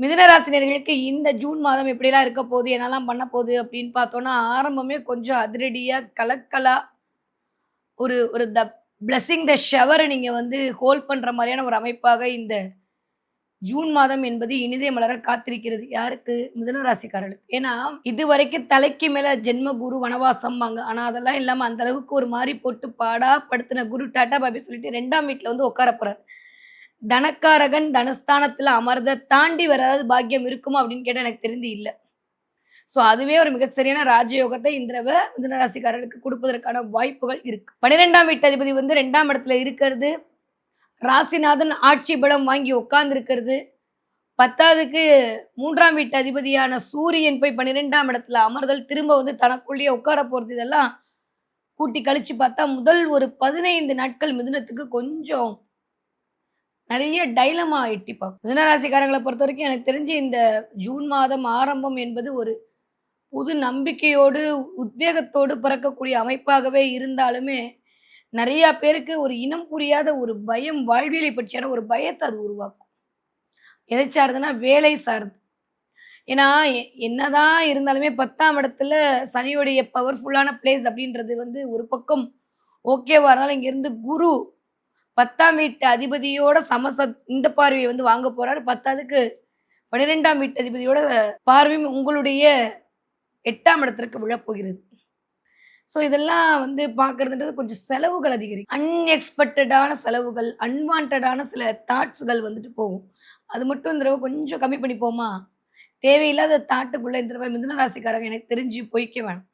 மிதுனராசினியர்களுக்கு இந்த ஜூன் மாதம் எப்படிலாம் இருக்க போகுது, என்னலாம் பண்ண போகுது அப்படின்னு பார்த்தோம்னா, ஆரம்பமே கொஞ்சம் அதிரடியா, கலக்கலா ஒரு ஒரு பிளெஸ்ஸிங் த ஷவர நீங்க வந்து ஹோல்ட் பண்ற மாரியான ஒரு அமைப்பாக இந்த ஜூன் மாதம் என்பது இனிதே மலர காத்திருக்கிறது. யாருக்கு? மிதுன ராசிக்காரர்களுக்கு. ஏன்னா, இதுவரைக்கும் தலைக்கு மேல ஜென்ம குரு வனவாசம்பாங்க. ஆனா, அதெல்லாம் இல்லாம அந்த அளவுக்கு ஒரு மாரி போட்டு பாடா படுத்தின குரு டாட்டா பாய் பாய் சொல்லிட்டு 2ஆம் வீட்ல வந்து உட்கார போறார். தனக்காரகன் தனஸ்தானத்துல அமர்ந்த தாண்டி வேற ஏதாவது பாக்கியம் இருக்குமா? அப்படின்னு கேட்டா எனக்கு தெரிந்து இல்ல. ஸோ அதுவே ஒரு மிகச் சரியான ராஜயோகத்த இந்த தடவ மிதுன ராசிக்காரர்களுக்கு குடுப்பதற்கான வாய்ப்புகள் இருக்கு. 12ஆம் வீட்டு அதிபதி வந்து 2ஆம் இடத்துல இருக்கிறது. ராசிநாதன் ஆட்சி பலம் வாங்கி உட்கார்ந்திருக்கிறது. 10வதுக்கு 3ஆம் வீட்டு அதிபதியான சூரியன் போய் 12ஆம் இடத்துல அமர்தல், திரும்ப வந்து தனக்குள்ளேயே உட்கார போறது, இதெல்லாம் கூட்டி கழிச்சு பார்த்தா, முதல் ஒரு 15 நாட்கள் மிதுனத்துக்கு கொஞ்சம் நெறைய டைலமா எட்டி பார்க்கும். மிதுன ராசிக்காரங்கள பொறுத்தவரைக்கும் எனக்கு தெரிஞ்சு இந்த ஜூன் மாதம் ஆரம்பம் என்பது ஒரு புது நம்பிக்கையோடு, உத்வேகத்தோடு பிறக்கக்கூடிய அமைப்பாகவே இருந்தாலுமே, நெறையா பேருக்கு ஒரு இனம் புரியாத ஒரு பயம், வாழ்வியலை பற்றியான ஒரு பயத்த அது உருவாக்கும். எதை சார்ந்துன்னா, வேலை சார்ந்து. ஏன்னா, என்னதான் இருந்தாலுமே 10ஆம் இடத்துல சனியுடைய பவர்ஃபுல்லான பிளேஸ் அப்படின்றது வந்து ஒரு பக்கம் ஓகேவா இருந்தாலும், இங்கேருந்து குரு 10ஆம் வீட்டு அதிபதியோட இந்த பார்வைய வந்து வாங்க போறாரு. 10வதுக்கு 12ஆம் வீட்டு அதிபதியோட பார்வையும் உங்களுடைய 8ஆம் இடத்திற்கு விழப்போகிறது. ஸோ இதெல்லாம் வந்து பார்க்கறதுன்றது கொஞ்சம் செலவுகள் அதிகரிக்கும். அன்எக்ஸ்பெக்டடான செலவுகள், அன்வான்டடான சில தாட்ஸ்கள் வந்துட்டு போகும். அது மட்டும் இந்த தடவ கொஞ்சம் கம்மி பண்ணிப்போமா? தேவையில்லாத தாட்டுக்குள்ள இந்த தடவ மிதுன ராசிக்காரங்க எனக்கு தெரிஞ்சு போய்க்க வேணாம்.